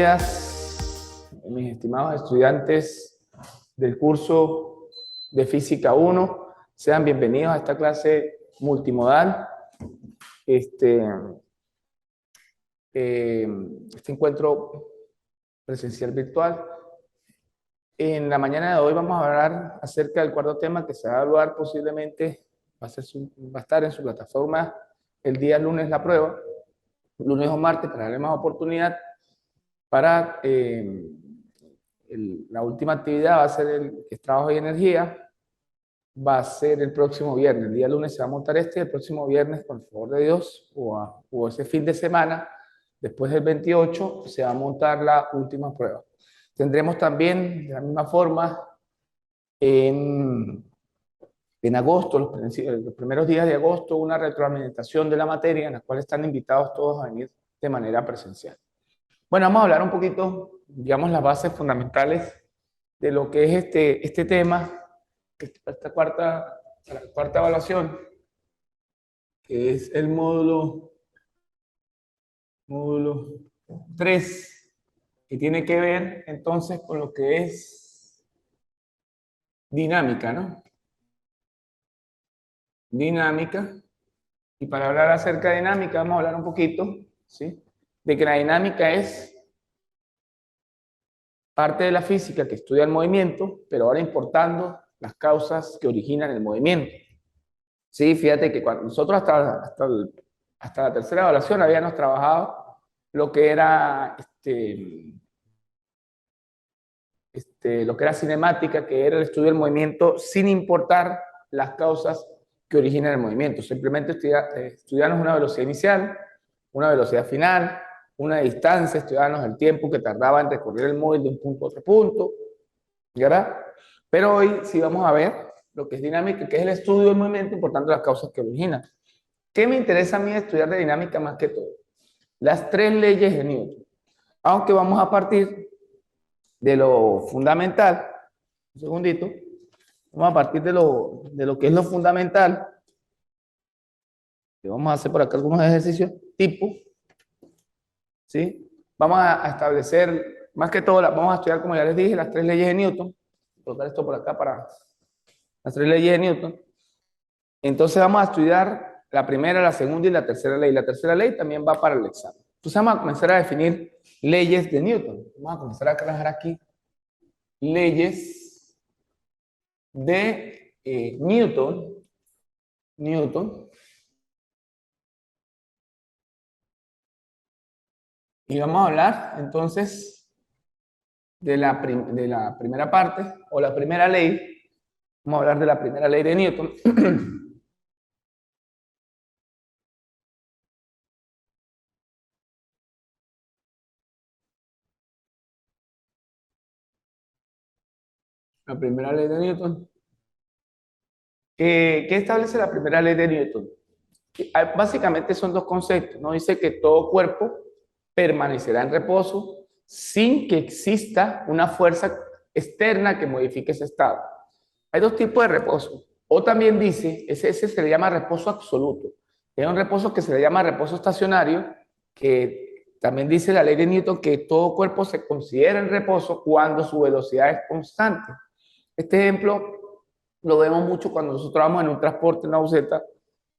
días, mis estimados estudiantes del curso de Física 1. Sean bienvenidos a esta clase multimodal. Este encuentro presencial virtual. En la mañana de hoy vamos a hablar acerca del cuarto tema que se va a evaluar posiblemente, va a estar en su plataforma el día lunes la prueba, lunes o martes, para darle más oportunidad. Para la última actividad va a ser el trabajo y energía, va a ser el próximo viernes. El día lunes se va a montar el próximo viernes, con el favor de Dios, o ese fin de semana, después del 28, se va a montar la última prueba. Tendremos también, de la misma forma, en agosto, los primeros días de agosto, una retroalimentación de la materia en la cual están invitados todos a venir de manera presencial. Bueno, vamos a hablar un poquito, digamos, las bases fundamentales de lo que es este tema, esta cuarta evaluación, que es el módulo 3, que tiene que ver entonces con lo que es dinámica, ¿no? Dinámica. Y para hablar acerca de dinámica, vamos a hablar un poquito, ¿sí?, de que la dinámica es parte de la física que estudia el movimiento, pero ahora importando las causas que originan el movimiento. Sí, fíjate que cuando nosotros hasta la tercera evaluación habíamos trabajado lo que era lo que era cinemática, que era el estudio del movimiento sin importar las causas que originan el movimiento. Simplemente estudiarnos una velocidad inicial, una velocidad final, una distancia, estudiarnos el tiempo que tardaba en recorrer el móvil de un punto a otro punto, ¿verdad? Pero hoy sí vamos a ver lo que es dinámica, que es el estudio del movimiento, por tanto las causas que originan. ¿Qué me interesa a mí estudiar de dinámica más que todo? Las 3 leyes de Newton. Aunque vamos a partir de lo fundamental, un segundito, vamos a partir de lo que es lo fundamental, que vamos a hacer por acá algunos ejercicios tipo, ¿sí? Vamos a establecer, más que todo, vamos a estudiar, como ya les dije, las 3 leyes de Newton. Voy a colocar esto por acá para las 3 leyes de Newton. Entonces vamos a estudiar la primera, la segunda y la tercera ley. La tercera ley también va para el examen. Entonces vamos a comenzar a definir leyes de Newton. Vamos a comenzar a trabajar aquí leyes de Newton. Y vamos a hablar entonces de la primera parte, o la primera ley. Vamos a hablar de la primera ley de Newton. La primera ley de Newton. ¿Qué establece la primera ley de Newton? Básicamente son 2 conceptos, ¿no? Dice que todo cuerpo permanecerá en reposo sin que exista una fuerza externa que modifique ese estado. Hay 2 tipos de reposo. O también dice, ese se le llama reposo absoluto. Hay un reposo que se le llama reposo estacionario, que también dice la ley de Newton que todo cuerpo se considera en reposo cuando su velocidad es constante. Este ejemplo lo vemos mucho cuando nosotros vamos en un transporte, en una buseta,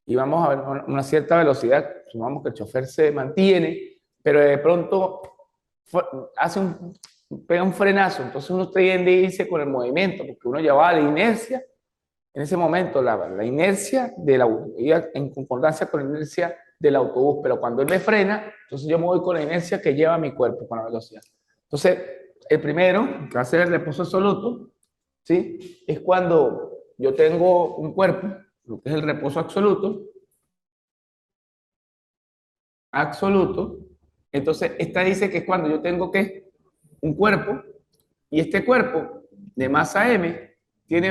y vamos a ver una cierta velocidad, supongamos que el chofer se mantiene, pero de pronto pega un frenazo, entonces uno tiende a irse con el movimiento, porque uno llevaba la inercia, en ese momento la inercia iba en concordancia con la inercia del autobús, pero cuando él me frena, entonces yo me voy con la inercia que lleva mi cuerpo, con la velocidad. Entonces, el primero, que va a ser el reposo absoluto, ¿sí?, es cuando yo tengo un cuerpo, lo que es el reposo absoluto. Entonces, esta dice que es cuando yo tengo un cuerpo, y este cuerpo de masa m tiene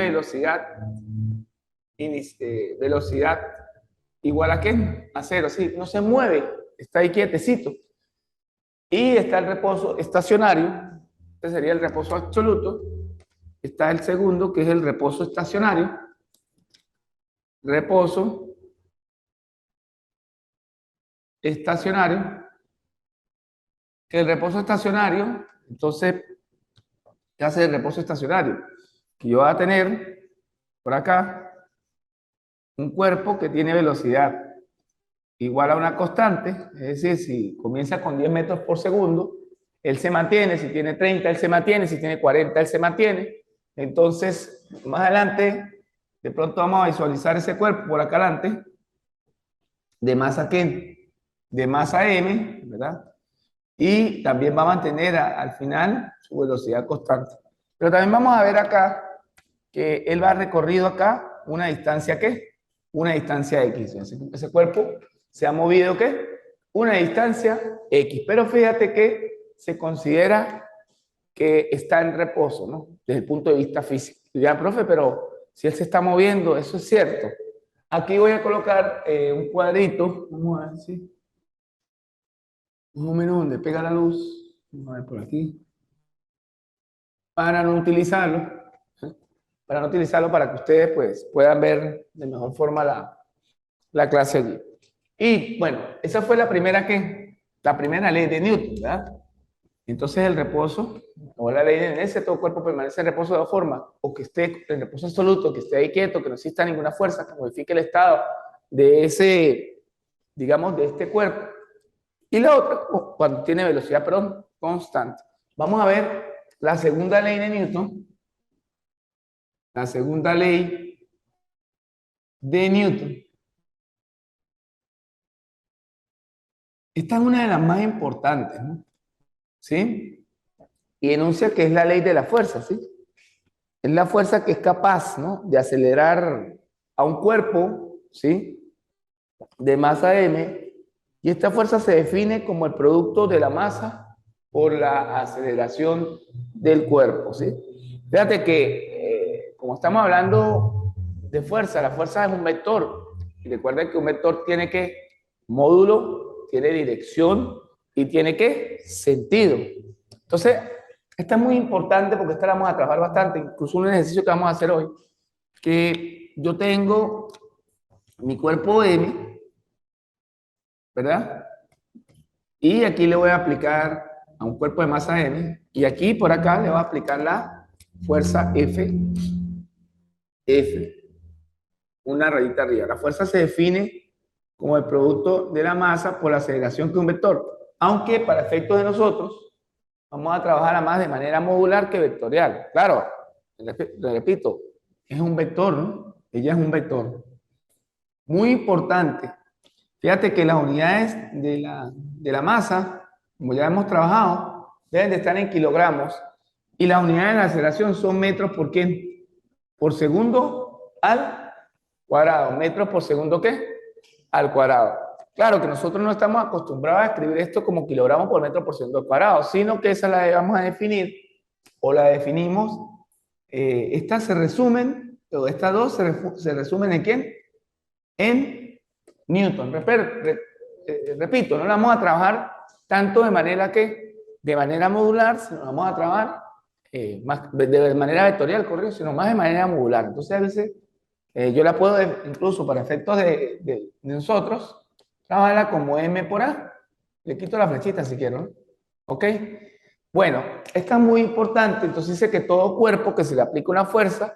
velocidad igual a ¿qué? A 0, ¿sí? No se mueve, está ahí quietecito. Y está el reposo estacionario, este sería el reposo absoluto. Está el segundo, que es el reposo estacionario. Reposo estacionario, que el reposo estacionario, entonces, ¿qué hace el reposo estacionario? Que yo voy a tener por acá un cuerpo que tiene velocidad igual a una constante, es decir, si comienza con 10 metros por segundo, él se mantiene, si tiene 30, él se mantiene, si tiene 40, él se mantiene. Entonces, más adelante, de pronto vamos a visualizar ese cuerpo por acá adelante, de masa ¿qué? De masa M, ¿verdad? Y también va a mantener al final su velocidad constante. Pero también vamos a ver acá que él va recorrido acá una distancia ¿qué? Una distancia X. Ese cuerpo se ha movido ¿qué? Una distancia X. Pero fíjate que se considera que está en reposo, ¿no? Desde el punto de vista físico. Ya, profe, pero si él se está moviendo, eso es cierto. Aquí voy a colocar un cuadrito, vamos a ver si, más o menos donde pega la luz, vamos a ver por aquí, para no utilizarlo, ¿sí? Para no utilizarlo para que ustedes pues puedan ver de mejor forma la clase allí. Y bueno, esa fue la primera ley de Newton, ¿verdad? Entonces el reposo, o la ley de ese todo cuerpo permanece en reposo de dos formas, o que esté en reposo absoluto, que esté ahí quieto, que no exista ninguna fuerza que modifique el estado de ese, digamos, de este cuerpo. Y la otra, cuando tiene velocidad, perdón, constante. Vamos a ver la segunda ley de Newton. La segunda ley de Newton. Esta es una de las más importantes, ¿no? ¿Sí? Y enuncia que es la ley de la fuerza, ¿sí? Es la fuerza que es capaz, ¿no?, de acelerar a un cuerpo, ¿sí?, de masa m, y esta fuerza se define como el producto de la masa por la aceleración del cuerpo, ¿sí? Fíjate que, como estamos hablando de fuerza, la fuerza es un vector, y recuerden que un vector tiene que módulo, tiene dirección y tiene que sentido. Entonces, esta es muy importante porque esta la vamos a trabajar bastante, incluso un ejercicio que vamos a hacer hoy, que yo tengo mi cuerpo M, ¿verdad? Y aquí le voy a aplicar a un cuerpo de masa M, y aquí por acá le voy a aplicar la fuerza F, una rayita arriba. La fuerza se define como el producto de la masa por la aceleración que un vector, aunque para efectos de nosotros vamos a trabajar más de manera modular que vectorial. Claro, le repito, es un vector, ¿no? Ella es un vector. Muy importante. Fíjate que las unidades de la masa, como ya hemos trabajado, deben de estar en kilogramos, y las unidades de la aceleración son metros por qué? Por segundo al cuadrado. ¿Metros por segundo qué? Al cuadrado. Claro que nosotros no estamos acostumbrados a escribir esto como kilogramos por metro por segundo al cuadrado, sino que esa la vamos a definir, o la definimos, estas se resumen, o estas dos se resumen en ¿quién? En Newton. Repito, no la vamos a trabajar tanto de manera de manera modular, sino vamos a trabajar más de manera vectorial, correcto, sino más de manera modular. Entonces, a veces yo la puedo, incluso para efectos de nosotros, trabajarla como M por A. Le quito la flechita si quiero, ¿no? ¿Ok? Bueno, esta es muy importante. Entonces dice que todo cuerpo que se le aplica una fuerza,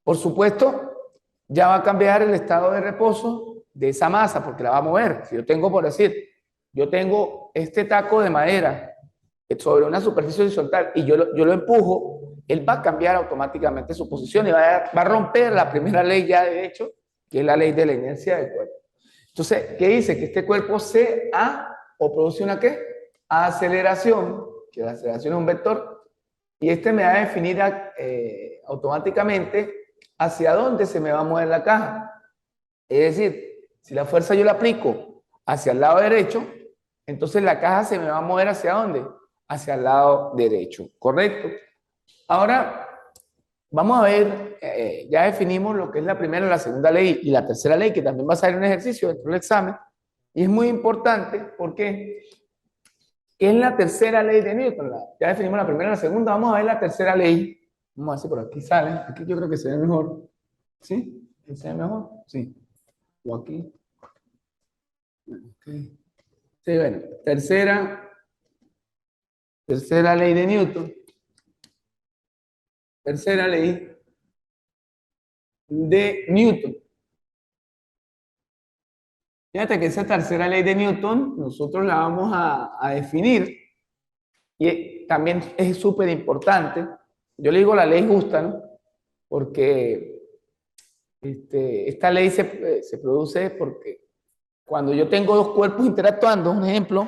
por supuesto, ya va a cambiar el estado de reposo de esa masa, porque la va a mover. Si yo tengo, por decir, yo tengo este taco de madera sobre una superficie horizontal y yo lo empujo, él va a cambiar automáticamente su posición y va a romper la primera ley ya de hecho, que es la ley de la inercia del cuerpo. Entonces, ¿qué dice? Que este cuerpo o produce una ¿qué? Aceleración, que la aceleración es un vector, y este me va a definir automáticamente hacia dónde se me va a mover la caja. Es decir, si la fuerza yo la aplico hacia el lado derecho, entonces la caja se me va a mover ¿hacia dónde? Hacia el lado derecho, ¿correcto? Ahora, vamos a ver, ya definimos lo que es la primera, la segunda ley y la tercera ley, que también va a salir un ejercicio dentro del examen, y es muy importante porque es la tercera ley de Newton. Ya definimos la primera y la segunda, vamos a ver la tercera ley. Vamos a ver si por aquí sale, aquí yo creo que se ve mejor. ¿Sí? ¿Se ve mejor? Sí. O aquí. Okay. Sí, bueno, tercera Tercera ley de Newton. Tercera ley de Newton. Fíjate que esa tercera ley de Newton nosotros la vamos a definir y también es súper importante. Yo le digo la ley justa, ¿no? Porque esta ley se produce porque cuando yo tengo dos cuerpos interactuando, un ejemplo,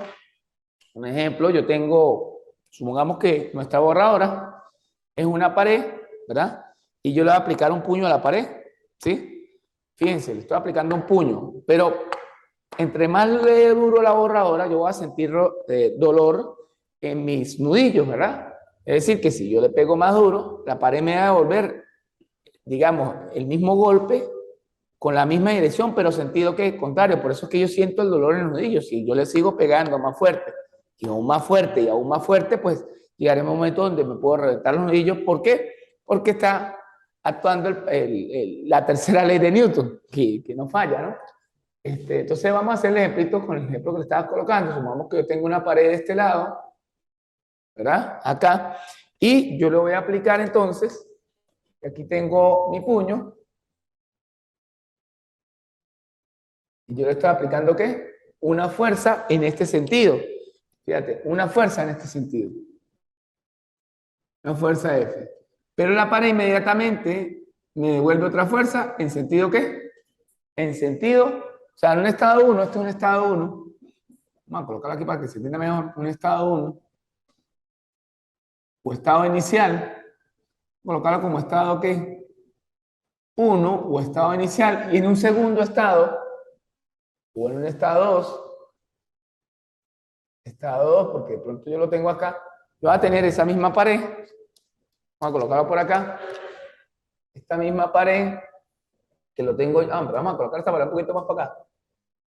yo tengo, supongamos que nuestra borradora es una pared, ¿verdad? Y yo le voy a aplicar un puño a la pared, ¿sí? Fíjense, le estoy aplicando un puño, pero entre más le dé duro la borradora, yo voy a sentir dolor en mis nudillos, ¿verdad? Es decir, que si yo le pego más duro, la pared me va a devolver, digamos, el mismo golpe con la misma dirección, pero sentido que contrario. Por eso es que yo siento el dolor en los nudillos. Si yo le sigo pegando más fuerte, y aún más fuerte, y aún más fuerte, pues llegaré a un momento donde me puedo reventar los nudillos. ¿Por qué? Porque está actuando la tercera ley de Newton, que no falla, ¿no? Entonces vamos a hacer el ejemplito con el ejemplo que le estaba colocando. Supongamos que yo tengo una pared de este lado, ¿verdad? Acá. Y yo le voy a aplicar entonces, aquí tengo mi puño, y yo le estoy aplicando ¿qué? Una fuerza en este sentido. Fíjate, una fuerza en este sentido. Una fuerza F. Pero la pared inmediatamente me devuelve otra fuerza en sentido ¿qué? En sentido, o sea, en un estado 1, este es un estado 1. Vamos a colocarlo aquí para que se entienda mejor. Un estado 1 o estado inicial. Colocarlo como estado ¿qué? 1 o estado inicial. Y en un segundo estado, o en un estado 2, porque de pronto yo lo tengo acá, yo voy a tener esa misma pared. Vamos a colocarlo por acá. Esta misma pared, que lo tengo, pero vamos a colocar esta pared un poquito más para acá.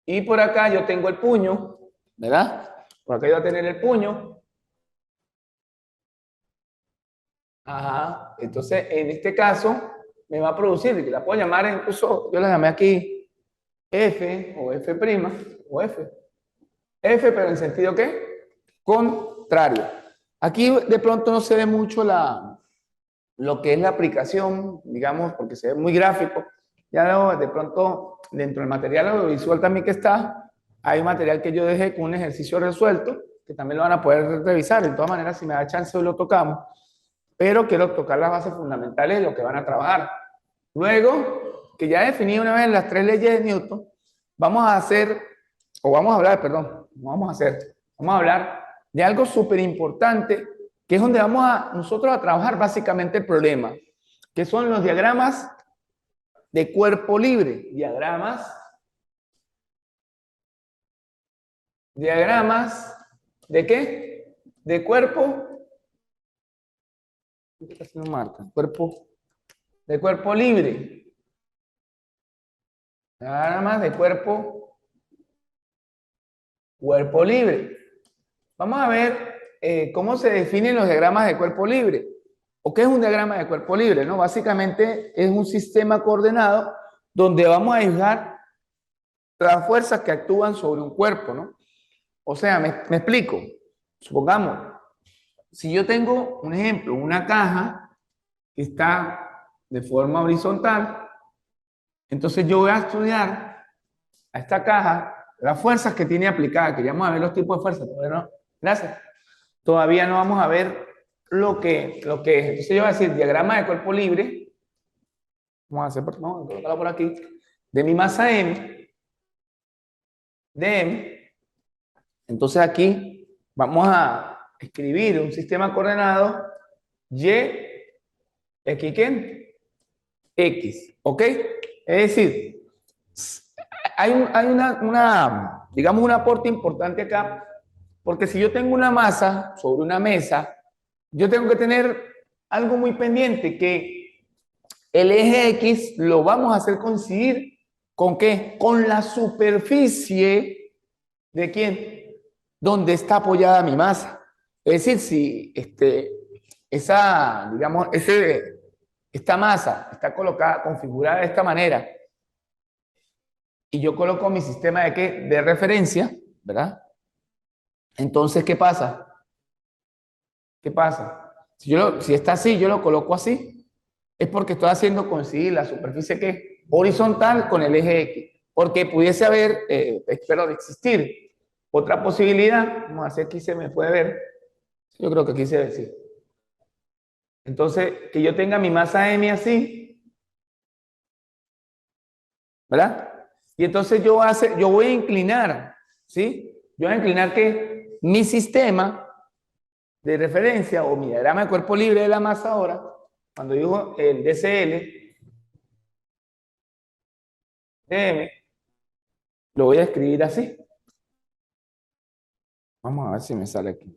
Y por acá yo tengo el puño, ¿verdad? Por acá yo voy a tener el puño. Ajá. Entonces, en este caso, me va a producir, que la puedo llamar incluso, yo la llamé aquí F o F' o F. F, pero en sentido ¿qué? Contrario. Aquí de pronto no se ve mucho lo que es la aplicación, digamos, porque se ve muy gráfico. Ya de pronto, dentro del material audiovisual también que está, hay un material que yo dejé con un ejercicio resuelto, que también lo van a poder revisar. De todas maneras, si me da chance, hoy lo tocamos. Pero quiero tocar las bases fundamentales de lo que van a trabajar. Luego, que ya definí una vez las tres leyes de Newton, vamos a hacer, o vamos a hablar, perdón, vamos a hablar de algo súper importante, que es donde vamos a nosotros a trabajar básicamente el problema, que son los diagramas de cuerpo libre. Diagramas ¿de qué? De cuerpo. ¿Qué está haciendo Marta? De cuerpo libre. Diagramas de cuerpo libre. Vamos a ver cómo se definen los diagramas de cuerpo libre. ¿O qué es un diagrama de cuerpo libre? ¿No? Básicamente es un sistema coordenado donde vamos a dibujar las fuerzas que actúan sobre un cuerpo, ¿no? O sea, me explico. Supongamos, si yo tengo un ejemplo, una caja que está de forma horizontal, entonces yo voy a estudiar a esta caja las fuerzas que tiene aplicada. Queríamos ver los tipos de fuerzas, todavía no. Gracias. Todavía no vamos a ver lo que es. Entonces yo voy a decir diagrama de cuerpo libre. Vamos a hacer, vamos a colocarlo por aquí. De mi masa M, de M. Entonces aquí vamos a escribir un sistema coordenado Y, X, ¿qué? X, ¿ok? Es decir, hay digamos, un aporte importante acá, porque si yo tengo una masa sobre una mesa, yo tengo que tener algo muy pendiente, que el eje X lo vamos a hacer coincidir ¿con qué? Con la superficie de ¿quién? Donde está apoyada mi masa. Es decir, si digamos, esta masa está colocada, configurada de esta manera, y yo coloco mi sistema de ¿qué? De referencia, ¿verdad? Entonces, ¿qué pasa? ¿Qué pasa? Si está así, yo lo coloco así, es porque estoy haciendo coincidir la superficie que horizontal con el eje X. Porque pudiese haber, perdón, existir otra posibilidad. Vamos a hacer aquí se me puede ver. Yo creo que aquí se ve así. Entonces, que yo tenga mi masa M así, ¿verdad? Y entonces yo voy a inclinar, ¿sí? Yo voy a inclinar que mi sistema de referencia o mi diagrama de cuerpo libre de la masa ahora, cuando digo el DCL, DM, lo voy a escribir así. Vamos a ver si me sale aquí.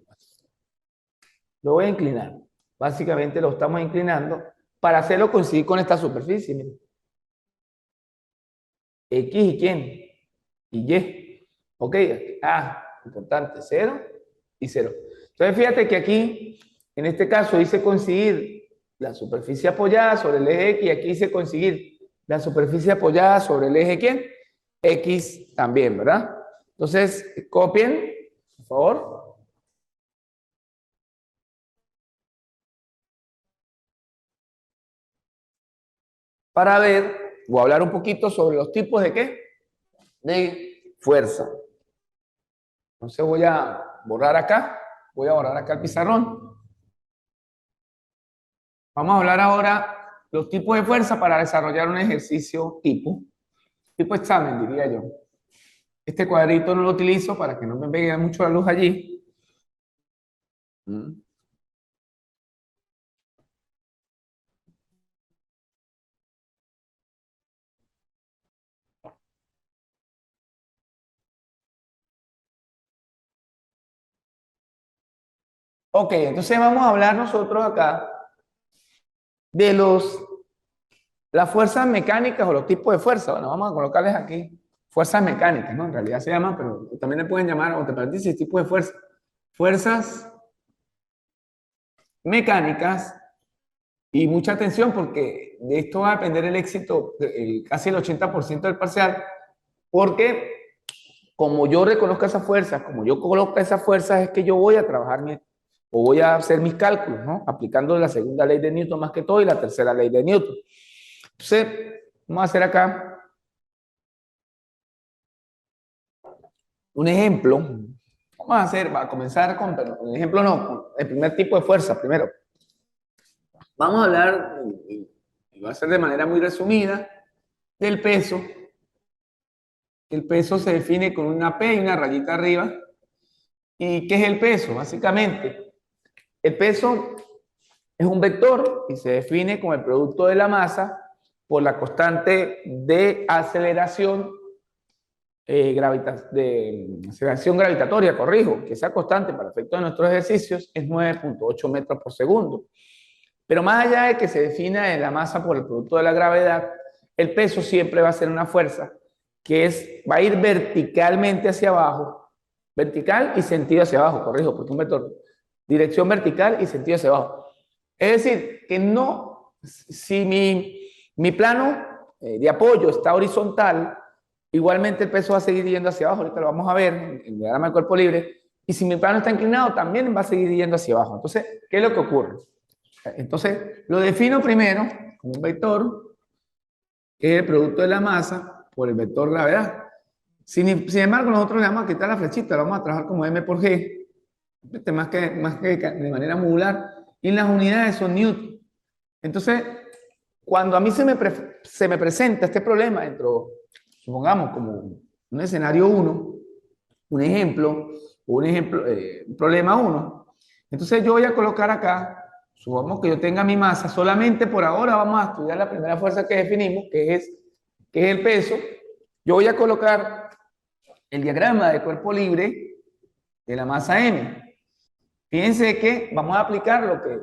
Lo voy a inclinar. Básicamente lo estamos inclinando para hacerlo coincidir con esta superficie. Miren. X y quién? Y Y. Ok, importante, 0 y 0. Entonces fíjate que aquí, en este caso, hice coincidir la superficie apoyada sobre el eje X y aquí hice coincidir la superficie apoyada sobre el eje ¿quién? X también, ¿verdad? Entonces, copien, por favor. Para ver o hablar un poquito sobre los tipos de ¿qué? De fuerza. Entonces voy a borrar acá el pizarrón. Vamos a hablar ahora los tipos de fuerza para desarrollar un ejercicio tipo examen, diría yo. Este cuadrito no lo utilizo para que no me pegue mucho la luz allí. Ok, entonces vamos a hablar nosotros acá de las fuerzas mecánicas o los tipos de fuerza. Bueno, vamos a colocarles aquí fuerzas mecánicas, ¿no? En realidad se llaman, pero también le pueden llamar, o te paréntesis, tipo de fuerza. Fuerzas mecánicas, y mucha atención porque de esto va a depender el éxito, casi el 80% del parcial, porque como yo reconozco esas fuerzas, como yo coloco esas fuerzas, es que yo voy a trabajar o voy a hacer mis cálculos, ¿no? Aplicando la segunda ley de Newton más que todo y la tercera ley de Newton. Entonces, vamos a hacer acá un ejemplo. Va a comenzar con, un ejemplo no, con el primer tipo de fuerza primero. Vamos a hablar, y va a ser de manera muy resumida, del peso. El peso se define con una P y una rayita arriba. ¿Y qué es el peso? Básicamente, el peso es un vector y se define como el producto de la masa por la constante de aceleración, aceleración gravitatoria, corrijo, que esa constante para efectos de nuestros ejercicios es 9.8 metros por segundo. Pero más allá de que se defina en la masa por el producto de la gravedad, el peso siempre va a ser una fuerza que va a ir verticalmente hacia abajo, vertical y sentido hacia abajo, corrijo, porque un vector, dirección vertical y sentido hacia abajo. Es decir, que no, si mi plano de apoyo está horizontal, igualmente el peso va a seguir yendo hacia abajo, ahorita lo vamos a ver en el diagrama del cuerpo libre, y si mi plano está inclinado, también va a seguir yendo hacia abajo. Entonces, ¿qué es lo que ocurre? Entonces, lo defino primero como un vector, que es el producto de la masa por el vector gravedad. Sin embargo, nosotros le vamos a quitar la flechita, lo vamos a trabajar como M por G, más que de manera modular, y las unidades son Newton. Entonces, cuando a mí se me presenta este problema dentro, supongamos como un escenario 1, un ejemplo, un problema 1, entonces yo voy a colocar acá, supongamos que yo tenga mi masa, solamente por ahora vamos a estudiar la primera fuerza que definimos, que es el peso. Yo voy a colocar el diagrama de cuerpo libre de la masa M. Fíjense que vamos a aplicar lo que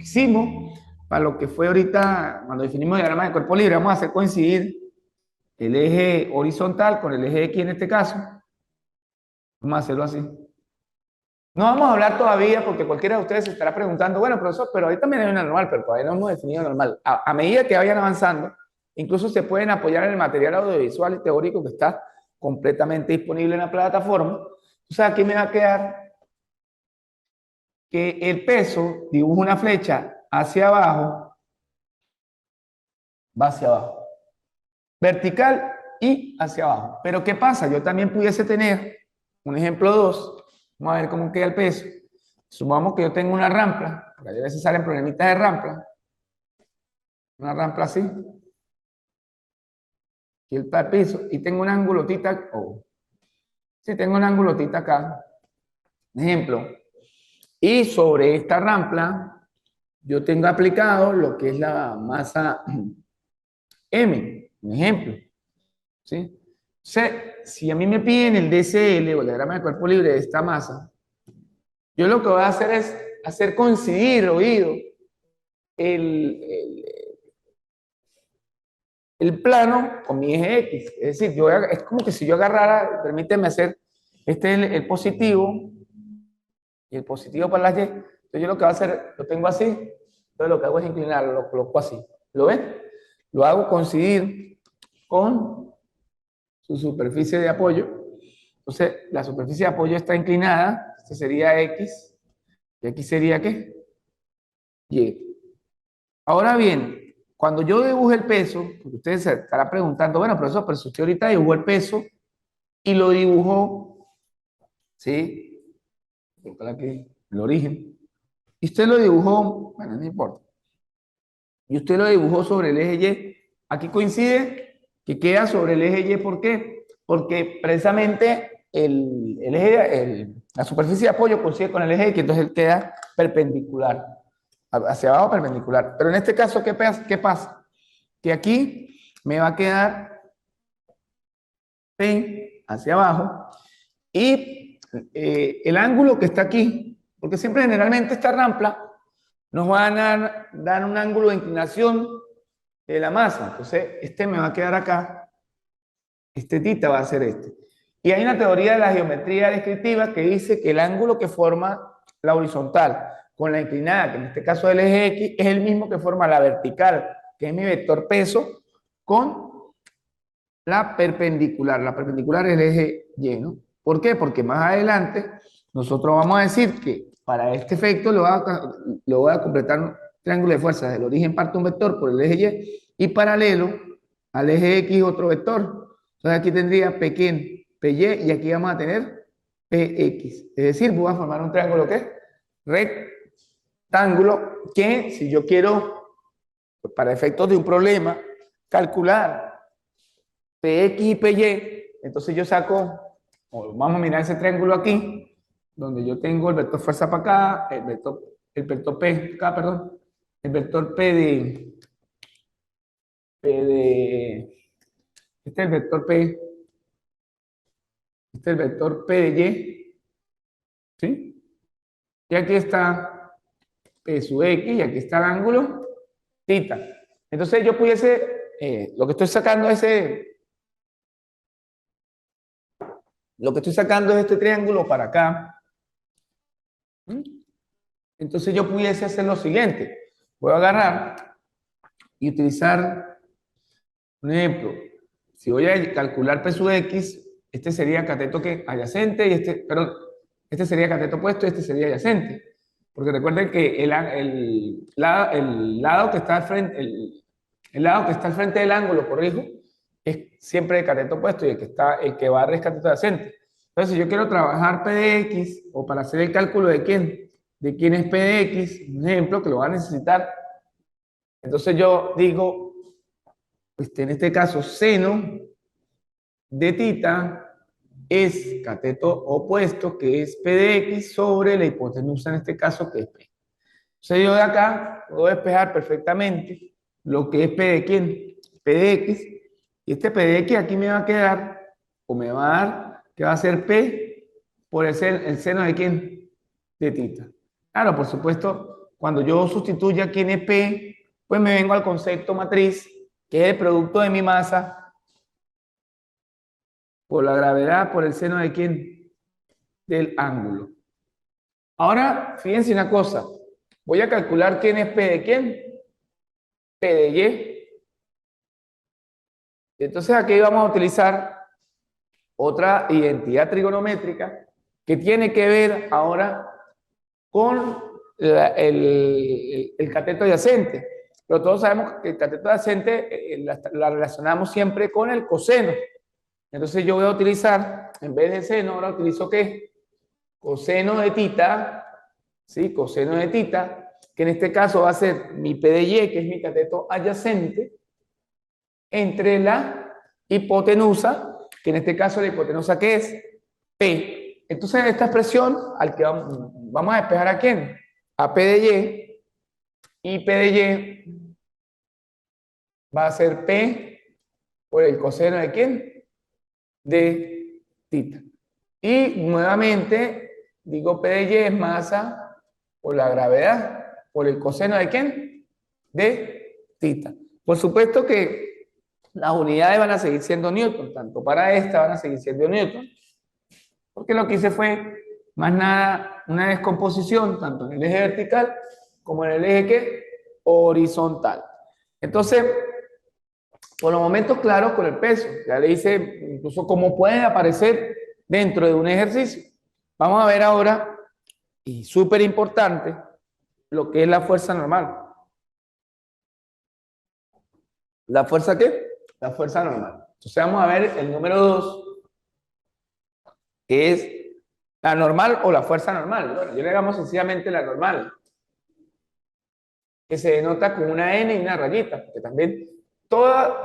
hicimos para lo que fue ahorita cuando definimos el diagrama de cuerpo libre. Vamos a hacer coincidir el eje horizontal con el eje X en este caso. Vamos a hacerlo así. No vamos a hablar todavía porque cualquiera de ustedes se estará preguntando, bueno, profesor, pero ahí también hay una normal, pero todavía no hemos definido normal. A medida que vayan avanzando, incluso se pueden apoyar en el material audiovisual y teórico que está completamente disponible en la plataforma. O sea, aquí me va a quedar que el peso dibuja una flecha hacia abajo, va hacia abajo, vertical y hacia abajo. Pero ¿qué pasa? Yo también pudiese tener un ejemplo 2. Vamos a ver cómo queda el peso. Supongamos que yo tengo una rampla, porque a veces salen problemitas de rampla. Una rampla así. Y el piso. Y tengo una angulotita. Sí, tengo una angulotita acá. Ejemplo. Y sobre esta rampla, yo tengo aplicado lo que es la masa M. Un ejemplo. ¿Sí? O sea, si a mí me piden el DCL o el diagrama de cuerpo libre de esta masa, yo lo que voy a hacer es hacer coincidir, oído, el, el, el plano con mi eje X. Es decir, es como que si yo agarrara, permíteme hacer, este es el positivo y el positivo para las Y. Entonces yo lo que voy a hacer, lo tengo así, entonces lo que hago es inclinarlo, lo coloco así. ¿Lo ven? Lo hago coincidir con su superficie de apoyo. Entonces la superficie de apoyo está inclinada, este sería X, y aquí sería ¿qué? Y. Ahora bien, cuando yo dibujo el peso, porque ustedes se estarán preguntando, bueno, profesor, pero si usted ahorita dibujó el peso y lo dibujó, ¿sí? Aquí, el origen. Y usted lo dibujó, bueno, no importa. Y usted lo dibujó sobre el eje Y. Aquí coincide que queda sobre el eje Y. ¿Por qué? Porque precisamente la superficie de apoyo coincide con el eje X, entonces él queda perpendicular, hacia abajo perpendicular. Pero en este caso, ¿qué pasa? Que aquí me va a quedar P hacia abajo y el ángulo que está aquí, porque siempre generalmente esta rampla nos va a dar un ángulo de inclinación de la masa. Entonces, este me va a quedar acá, este θ va a ser este. Y hay una teoría de la geometría descriptiva que dice que el ángulo que forma la horizontal con la inclinada, que en este caso es el eje X, es el mismo que forma la vertical, que es mi vector peso, con la perpendicular. La perpendicular es el eje Y, ¿no? ¿Por qué? Porque más adelante nosotros vamos a decir que para este efecto lo voy a completar un triángulo de fuerzas. Del origen parte un vector por el eje Y y paralelo al eje X otro vector. Entonces aquí tendría PY y aquí vamos a tener PX. Es decir, voy a formar un triángulo ¿qué? Rectángulo que si yo quiero, pues para efectos de un problema, calcular PX y PY, entonces yo saco, vamos a mirar ese triángulo aquí, donde yo tengo el vector fuerza para acá, el vector P acá, perdón, el vector este es el vector P, este es el vector P de Y, ¿sí? Y aquí está P sub X, y aquí está el ángulo θ. Entonces yo pudiese, lo que estoy sacando es este triángulo para acá. Entonces yo pudiese hacer lo siguiente. Voy a agarrar y utilizar un ejemplo. Si voy a calcular P sub X, este sería cateto que adyacente y este sería cateto opuesto y este sería adyacente. Porque recuerden que el lado que está al frente, el lado que está al frente del ángulo, corrijo, es siempre de cateto opuesto y el que barre es cateto adyacente. Entonces, si yo quiero trabajar P de X, o para hacer el cálculo de quién es P de X, un ejemplo que lo va a necesitar, entonces yo digo, en este caso, seno de θ es cateto opuesto, que es P de X, sobre la hipotenusa, en este caso, que es P. Entonces yo de acá puedo despejar perfectamente lo que es P de quién, P de X, y este P de X aquí me va a quedar, o me va a dar, que va a ser P por el seno de quién, de θ. Claro, por supuesto, cuando yo sustituya quién es P, pues me vengo al concepto matriz, que es el producto de mi masa por la gravedad por el seno de quién, del ángulo. Ahora, fíjense una cosa, voy a calcular quién es P de quién, P de Y. Entonces aquí vamos a utilizar otra identidad trigonométrica que tiene que ver ahora con el cateto adyacente. Pero todos sabemos que el cateto adyacente la relacionamos siempre con el coseno. Entonces yo voy a utilizar, en vez de seno, ahora utilizo ¿qué? Coseno de tita, ¿sí? Coseno de tita, que en este caso va a ser mi P de Y, que es mi cateto adyacente, entre la hipotenusa, que en este caso la hipotenusa, ¿qué es? P. Entonces esta expresión, al que vamos a despejar ¿a quién? A P de Y, y P de Y va a ser P por el coseno de ¿quién? De tita. Y nuevamente, digo P de Y es masa por la gravedad, por el coseno de ¿quién? De tita. Por supuesto que las unidades van a seguir siendo newton, tanto para esta van a seguir siendo newton, porque lo que hice fue, más nada, una descomposición, tanto en el eje vertical como en el eje ¿qué? Horizontal. Entonces, por los momentos claros con el peso, ya le hice incluso cómo pueden aparecer dentro de un ejercicio. Vamos a ver ahora, y súper importante, lo que es la fuerza normal. ¿La fuerza qué? La fuerza normal. Entonces vamos a ver el número 2, que es la normal o la fuerza normal. Bueno, yo le damos sencillamente la normal, que se denota con una N y una rayita, porque también todas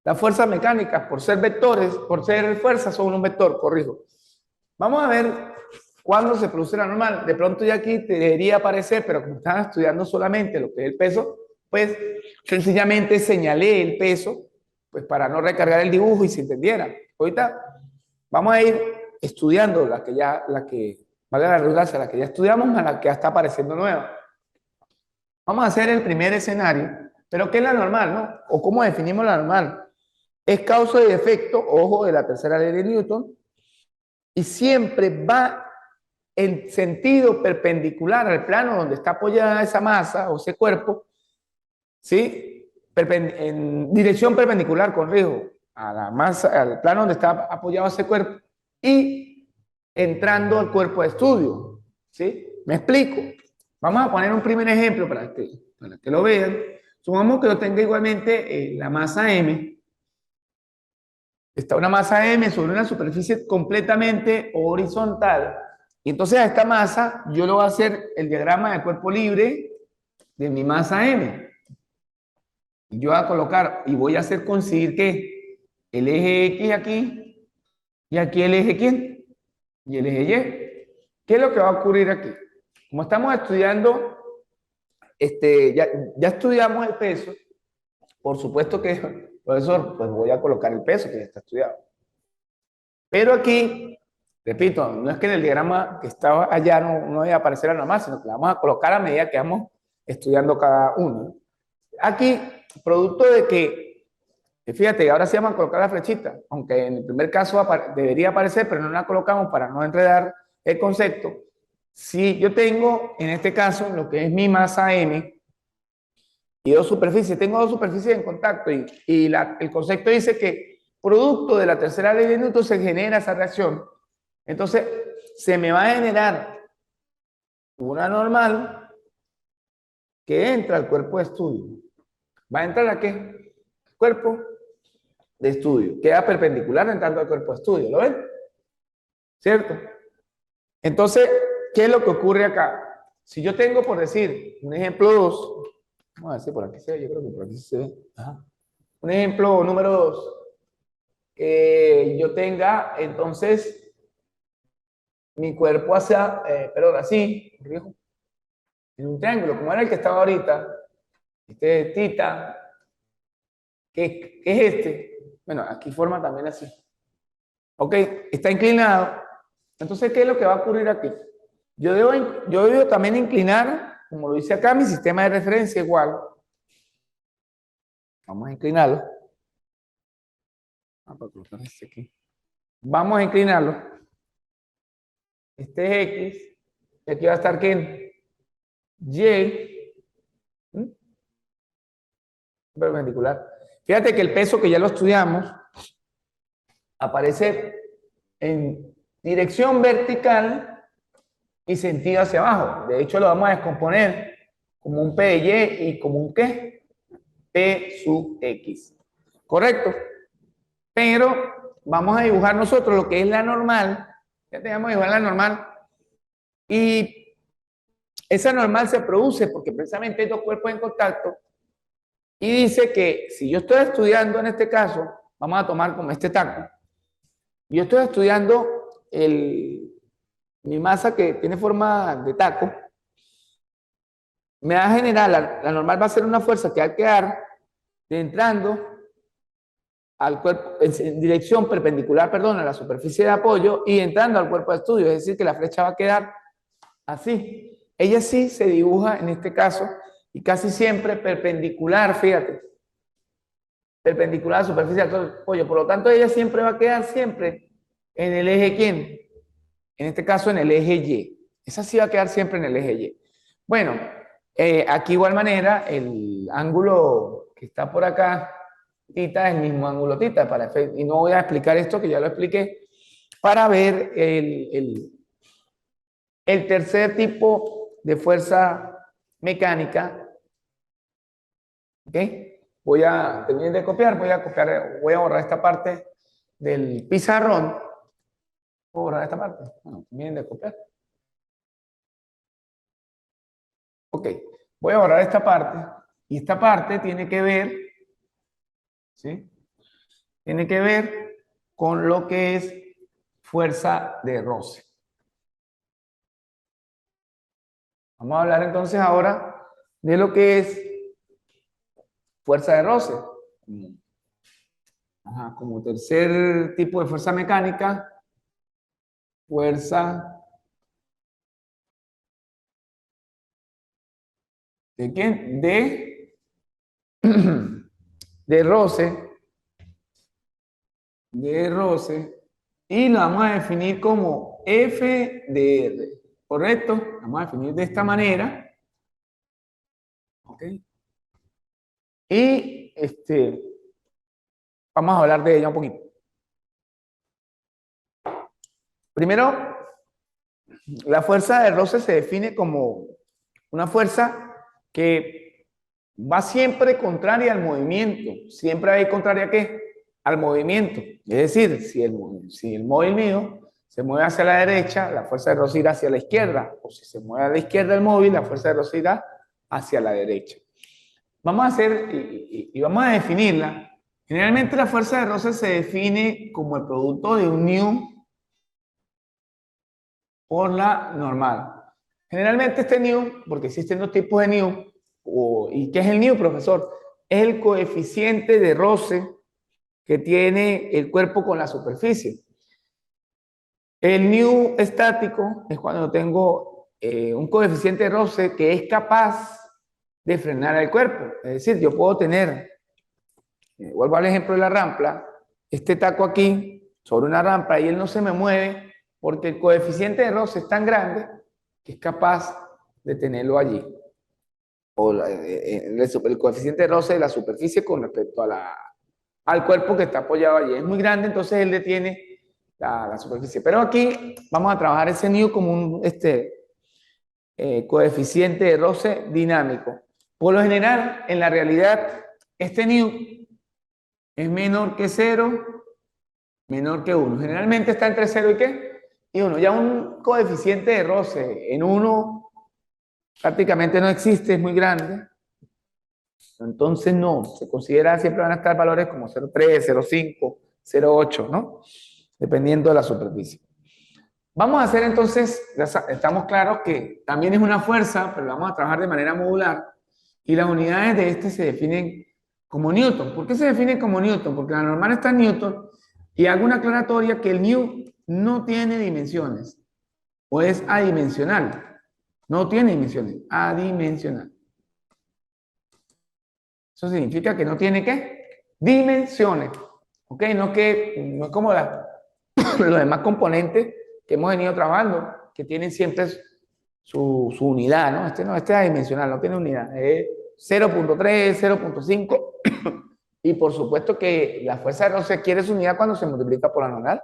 las fuerzas mecánicas, por ser vectores, por ser fuerzas, son un vector, corrijo. Vamos a ver cuándo se produce la normal. De pronto ya aquí te debería aparecer, pero como están estudiando solamente lo que es el peso, pues sencillamente señalé el peso, pues para no recargar el dibujo y se entendiera. Ahorita vamos a ir estudiando la que, valga la redundancia, la que ya estudiamos a la que ya está apareciendo nueva. Vamos a hacer el primer escenario, pero ¿qué es la normal, no? ¿O cómo definimos la normal? Es causa y efecto, ojo, de la tercera ley de Newton, y siempre va en sentido perpendicular al plano donde está apoyada esa masa o ese cuerpo, ¿sí? En dirección perpendicular, corrijo, a la masa, al plano donde está apoyado ese cuerpo y entrando al cuerpo de estudio, ¿sí? Me explico. Vamos a poner un primer ejemplo para que lo vean. Supongamos que yo tenga igualmente la masa M. Está una masa M sobre una superficie completamente horizontal. Y entonces a esta masa yo le voy a hacer el diagrama de cuerpo libre de mi masa M. Y yo voy a colocar y voy a hacer coincidir ¿qué? El eje X aquí y aquí el eje ¿quién? Y el eje Y. ¿Qué es lo que va a ocurrir aquí? Como estamos estudiando, ya estudiamos el peso, por supuesto que, profesor, pues voy a colocar el peso que ya está estudiado. Pero aquí, repito, no es que en el diagrama que estaba allá no vaya a aparecer nada más, sino que la vamos a colocar a medida que vamos estudiando cada uno. Aquí, producto de que, fíjate, ahora sí vamos a colocar la flechita, aunque en el primer caso debería aparecer, pero no la colocamos para no enredar el concepto. Si yo tengo, en este caso, lo que es mi masa M, y dos superficies, tengo dos superficies en contacto, y el concepto dice que producto de la tercera ley de Newton se genera esa reacción. Entonces, se me va a generar una normal que entra al cuerpo de estudio. ¿Va a entrar a qué? Cuerpo de estudio. Queda perpendicular entrando al cuerpo de estudio, ¿lo ven? ¿Cierto? Entonces, ¿qué es lo que ocurre acá? Si yo tengo, por decir, un ejemplo 2, vamos a ver si por aquí se ve, yo creo que por aquí se ve. Ajá. Un ejemplo número 2, yo tenga entonces mi cuerpo hacia, perdón, así, en un triángulo, como era el que estaba ahorita, este es tita, ¿qué es este? Bueno, aquí forma también así. Ok, está inclinado. Entonces, ¿qué es lo que va a ocurrir aquí? Yo debo también inclinar, como lo dice acá, mi sistema de referencia igual. Vamos a inclinarlo. Vamos a inclinarlo. Este es X. Y aquí va a estar ¿quién? Y. Perpendicular. Fíjate que el peso que ya lo estudiamos aparece en dirección vertical y sentido hacia abajo. De hecho, lo vamos a descomponer como un P de Y y como un ¿qué? P sub X. ¿Correcto? Pero vamos a dibujar nosotros lo que es la normal. Ya tenemos dibujar la normal. Y esa normal se produce porque precisamente hay dos cuerpos en contacto. Y dice que si yo estoy estudiando en este caso, vamos a tomar como este taco. Yo estoy estudiando mi masa que tiene forma de taco. Me va a generar, la normal va a ser una fuerza que va a quedar entrando al cuerpo, en dirección perpendicular, perdón, a la superficie de apoyo y entrando al cuerpo de estudio, es decir, que la flecha va a quedar así. Ella sí se dibuja en este caso y casi siempre perpendicular, fíjate, perpendicular a la superficie del apoyo. Por lo tanto, ella siempre va a quedar siempre en el eje ¿quién? En este caso en el eje Y. Esa sí va a quedar siempre en el eje Y. Bueno, aquí igual manera, el ángulo que está por acá, tita, es el mismo ángulo tita, y no voy a explicar esto, que ya lo expliqué, para ver el tercer tipo de fuerza mecánica. ¿Ok? Voy a terminar de copiar, voy a borrar esta parte del pizarrón. ¿Puedo borrar esta parte? Bueno, terminen de copiar. Ok, voy a borrar esta parte. Y esta parte tiene que ver, ¿sí? Tiene que ver con lo que es fuerza de roce. Vamos a hablar entonces ahora de lo que es fuerza de roce. Ajá, como tercer tipo de fuerza mecánica, fuerza ¿de quién? De roce, y lo vamos a definir como F de R, ¿correcto? Vamos a definir de esta manera, ¿ok? Y vamos a hablar de ella un poquito. Primero, la fuerza de roce se define como una fuerza que va siempre contraria al movimiento. ¿Siempre va a ir contraria a qué? Al movimiento. Es decir, si el móvil mío se mueve hacia la derecha, la fuerza de roce irá hacia la izquierda. O si se mueve a la izquierda el móvil, la fuerza de roce irá hacia la derecha. Vamos a hacer y vamos a definirla. Generalmente la fuerza de roce se define como el producto de un nu por la normal. Generalmente este nu, porque existen dos tipos de nu, ¿y qué es el nu, profesor? Es el coeficiente de roce que tiene el cuerpo con la superficie. El nu estático es cuando tengo un coeficiente de roce que es capaz de frenar al cuerpo. Es decir, yo puedo tener, vuelvo al ejemplo de la rampa, este taco aquí sobre una rampa y él no se me mueve porque el coeficiente de roce es tan grande que es capaz de tenerlo allí. O el coeficiente de roce de la superficie con respecto al cuerpo que está apoyado allí. Es muy grande, entonces él detiene la superficie. Pero aquí vamos a trabajar ese nu como un coeficiente de roce dinámico. Por lo general, en la realidad, este nu es menor que 0, menor que 1. Generalmente está entre 0 y ¿qué? Y 1. Ya un coeficiente de roce en 1 prácticamente no existe, es muy grande. Entonces no, se considera, siempre van a estar valores como 0,3, 0,5, 0,8, ¿no? Dependiendo de la superficie. Vamos a hacer entonces, estamos claros que también es una fuerza, pero vamos a trabajar de manera modular y las unidades de este se definen como newton. ¿Por qué se define como newton? Porque la normal está en newton y hago una aclaratoria que el new no tiene dimensiones o es adimensional. No tiene dimensiones, adimensional. Eso significa que no tiene ¿qué? Dimensiones. ¿Ok? No es como los demás componentes que hemos venido trabajando, que tienen siempre su unidad, ¿no? Este es adimensional, no tiene unidad. Es 0.3, 0.5. Y por supuesto que la fuerza de roce quiere su unidad cuando se multiplica por la normal.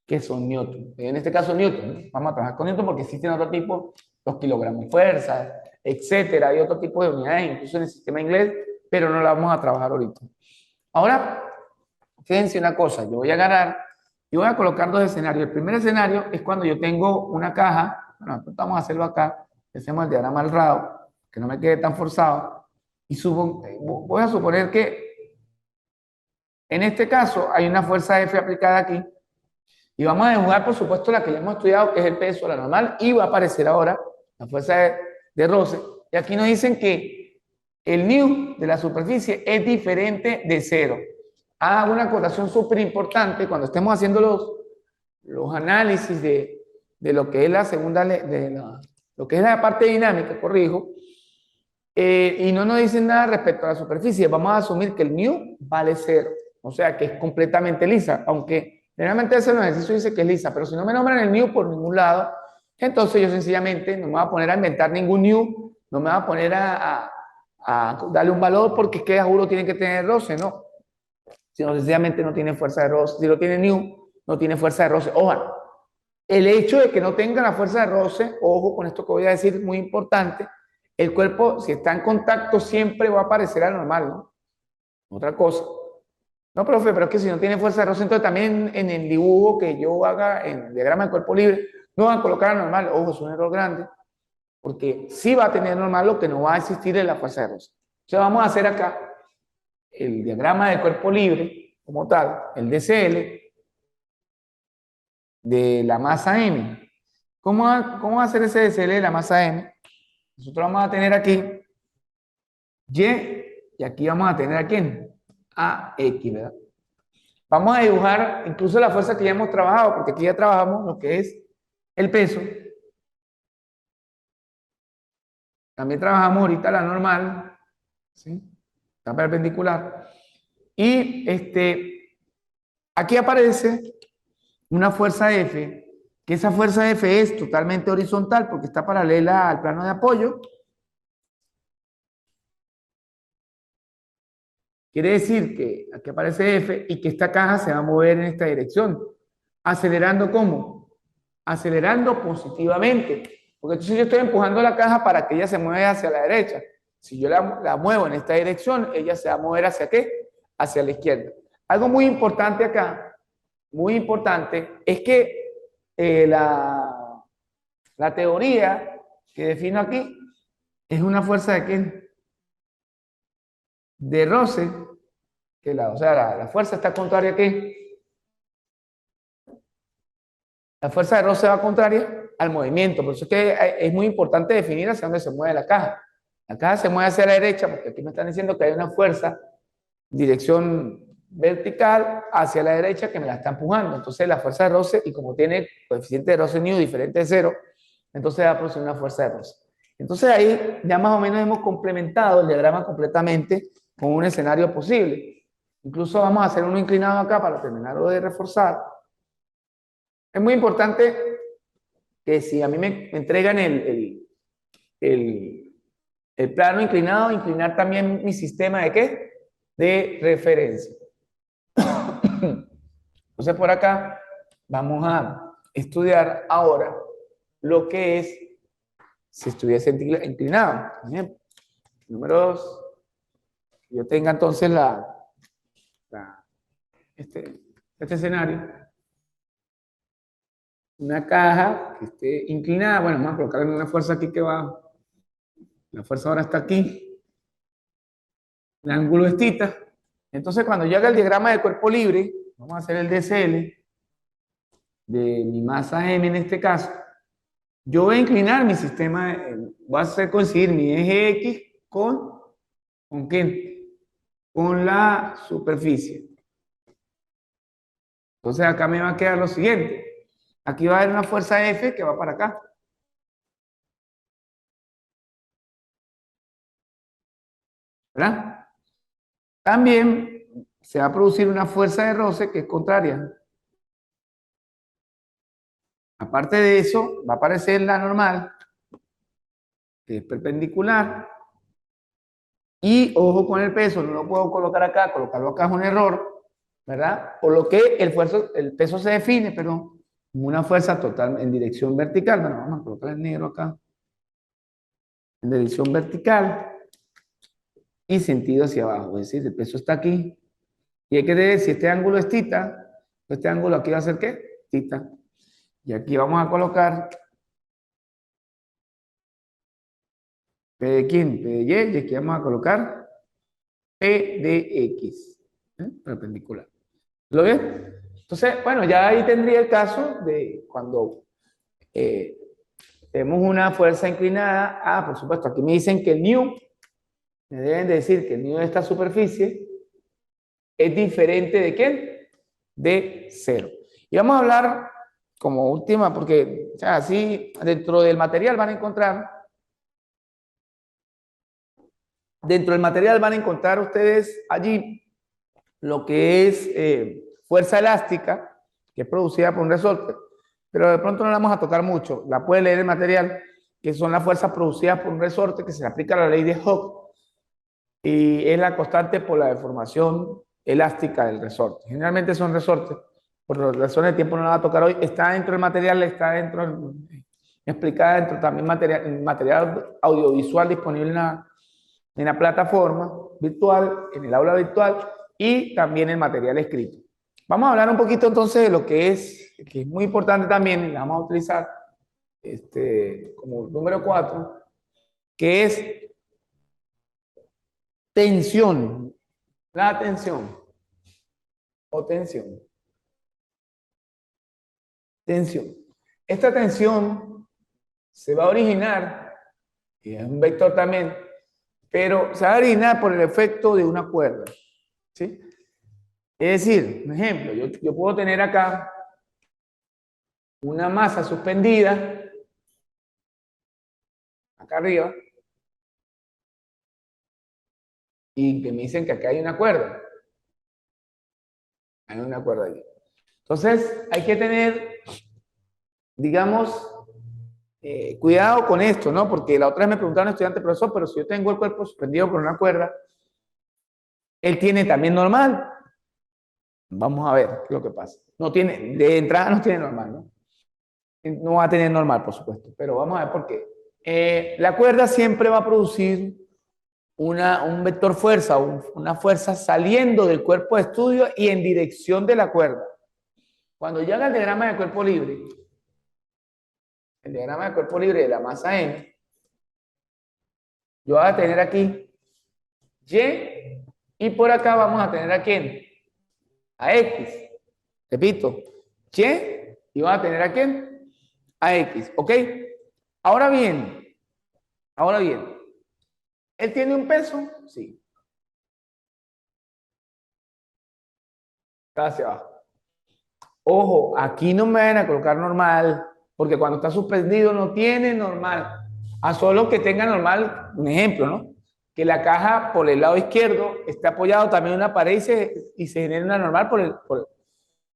que son newton. En este caso, newton, ¿no? Vamos a trabajar con newton porque existen otro tipo, los kilogramos fuerza, etcétera. Hay otro tipo de unidades, incluso en el sistema inglés, pero no la vamos a trabajar ahorita. Ahora, fíjense una cosa, yo voy a agarrar y voy a colocar dos escenarios. El primer escenario es cuando yo tengo una caja, bueno, vamos a hacerlo acá, hacemos el diagrama al lado, que no me quede tan forzado, y voy a suponer que en este caso hay una fuerza F aplicada aquí, y vamos a dibujar, por supuesto, la que ya hemos estudiado, que es el peso, la normal, y va a aparecer ahora la fuerza de roce. Y aquí nos dicen que el nu de la superficie es diferente de cero. Una acotación súper importante cuando estemos haciendo los análisis de lo que es la segunda, lo que es la parte dinámica, corrijo, y no nos dicen nada respecto a la superficie. Vamos a asumir que el nu vale cero, o sea que es completamente lisa, aunque generalmente ese ejercicio dice que es lisa, pero si no me nombran el nu por ningún lado, entonces yo sencillamente no me voy a poner a inventar ningún nu, no me voy a poner a darle un valor porque es que juro tiene que tener roce, no. Si no, sencillamente no tiene fuerza de roce. Si no tiene nu, no tiene fuerza de roce. Ojo, el hecho de que no tenga la fuerza de roce, ojo con esto que voy a decir, muy importante, el cuerpo, si está en contacto, siempre va a parecer anormal, ¿no? Otra cosa. No, profe, pero es que si no tiene fuerza de roce, entonces también en el dibujo que yo haga en el diagrama de cuerpo libre, no van a colocar anormal. Ojo, es un error grande, porque sí va a tener normal, lo que no va a existir es la fuerza de roce. Entonces vamos a hacer acá el diagrama de cuerpo libre, como tal, el DCL, de la masa M. ¿Cómo va a ser ese DCL de la masa M? Nosotros vamos a tener aquí Y, y aquí vamos a tener a quién? A X, ¿verdad? Vamos a dibujar incluso la fuerza que ya hemos trabajado, porque aquí ya trabajamos lo que es el peso. También trabajamos ahorita la normal, ¿sí? Está perpendicular. Y aquí aparece una fuerza F, que esa fuerza F es totalmente horizontal porque está paralela al plano de apoyo. Quiere decir que aquí aparece F y que esta caja se va a mover en esta dirección. ¿Acelerando cómo? Acelerando positivamente. Porque entonces yo estoy empujando la caja para que ella se mueva hacia la derecha. Si yo la muevo en esta dirección, ella se va a mover ¿hacia qué? Hacia la izquierda. Algo muy importante acá, muy importante, es que la teoría que defino aquí es una fuerza de ¿qué? De roce, o sea, la fuerza está contraria a ¿qué? La fuerza de roce va contraria al movimiento. Por eso es que es muy importante definir hacia dónde se mueve la caja. La caja se mueve hacia la derecha porque aquí me están diciendo que hay una fuerza, dirección vertical hacia la derecha que me la está empujando. Entonces la fuerza de roce, y como tiene coeficiente de roce nu diferente de cero, entonces va a producir una fuerza de roce. Entonces ahí ya más o menos hemos complementado el diagrama completamente con un escenario posible. Incluso vamos a hacer uno inclinado acá para terminarlo de reforzar. Es muy importante que si a mí me entregan el plano inclinado, inclinar también mi sistema de ¿qué? De referencia. Entonces por acá vamos a estudiar ahora lo que es si estuviese inclinado. Por ejemplo, número 2, yo tenga entonces este escenario, una caja que esté inclinada. Bueno, vamos a colocarle una fuerza aquí que va, la fuerza ahora está aquí, el ángulo es θ. Entonces cuando yo haga el diagrama de cuerpo libre, vamos a hacer el DCL de mi masa M en este caso, yo voy a inclinar mi sistema, voy a hacer coincidir mi eje X ¿con qué? Con la superficie. Entonces acá me va a quedar lo siguiente. Aquí va a haber una fuerza F que va para acá. ¿Verdad? También se va a producir una fuerza de roce que es contraria. Aparte de eso, va a aparecer la normal, que es perpendicular. Y ojo con el peso, no lo puedo colocar acá, colocarlo acá es un error, ¿verdad? Por lo que el peso se define, perdón, una fuerza total en dirección vertical. Bueno, vamos a colocar el negro acá. En dirección vertical y sentido hacia abajo. Es decir, el peso está aquí. Y hay que ver si este ángulo es tita, este ángulo aquí va a ser ¿qué? Tita. Y aquí vamos a colocar P de quién, P de Y, y aquí vamos a colocar P de X, perpendicular. ¿Lo ven? Entonces, bueno, ya ahí tendría el caso de cuando eh, tenemos una fuerza inclinada. Ah, por supuesto, aquí me dicen que el nu, me deben de decir que el nu de esta superficie es diferente de quién? De cero. Y vamos a hablar como última, porque o sea, así dentro del material van a encontrar, ustedes allí lo que es fuerza elástica, que es producida por un resorte, pero de pronto no la vamos a tocar mucho. La puede leer el material, que son las fuerzas producidas por un resorte, que se aplica a la ley de Hooke, y es la constante por la deformación elástica del resorte. Generalmente son resortes, por razones de tiempo no la va a tocar hoy, está dentro del material, está dentro, explicada dentro también material audiovisual disponible en la plataforma virtual, en el aula virtual y también el material escrito. Vamos a hablar un poquito entonces de lo que es muy importante también, y la vamos a utilizar como número 4, que es tensión. La tensión o tensión. Tensión. Esta tensión se va a originar, y es un vector también, pero se va a originar por el efecto de una cuerda. ¿Sí? Es decir, un ejemplo, yo puedo tener acá una masa suspendida, acá arriba, y que me dicen que acá hay una cuerda. Hay una cuerda allí. Entonces, hay que tener, digamos, cuidado con esto, ¿no? Porque la otra vez me preguntaron un estudiante, profesor, pero si yo tengo el cuerpo suspendido por una cuerda, él tiene también normal. Vamos a ver qué es lo que pasa. No tiene, de entrada no tiene normal, ¿no? No va a tener normal, por supuesto, pero vamos a ver por qué. La cuerda siempre va a producir un vector fuerza, una fuerza saliendo del cuerpo de estudio y en dirección de la cuerda. Cuando yo haga el diagrama de cuerpo libre, el diagrama de cuerpo libre de la masa M, yo voy a tener aquí Y y por acá vamos a tener a quién? A X. Repito, Y y vamos a tener a quién? A X, ¿ok? Ahora bien, ¿él tiene un peso? Sí. Está hacia abajo. Ojo, aquí no me van a colocar normal, porque cuando está suspendido no tiene normal. A solo que tenga normal, un ejemplo, ¿no? Que la caja por el lado izquierdo esté apoyado también en una pared y se genere una normal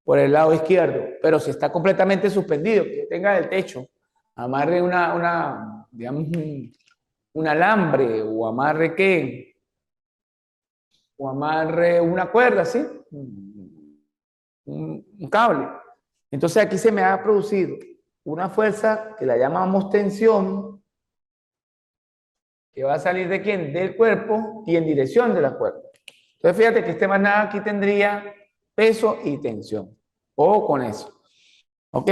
por el lado izquierdo. Pero si está completamente suspendido, que tenga del techo, amarre digamos, un alambre o amarre qué, o amarre una cuerda, ¿sí? Un cable. Entonces aquí se me ha producido una fuerza que la llamamos tensión, que va a salir ¿de quién? Del cuerpo y en dirección de la cuerda. Entonces fíjate que este más nada aquí tendría peso y tensión. Ojo con eso. ¿Ok?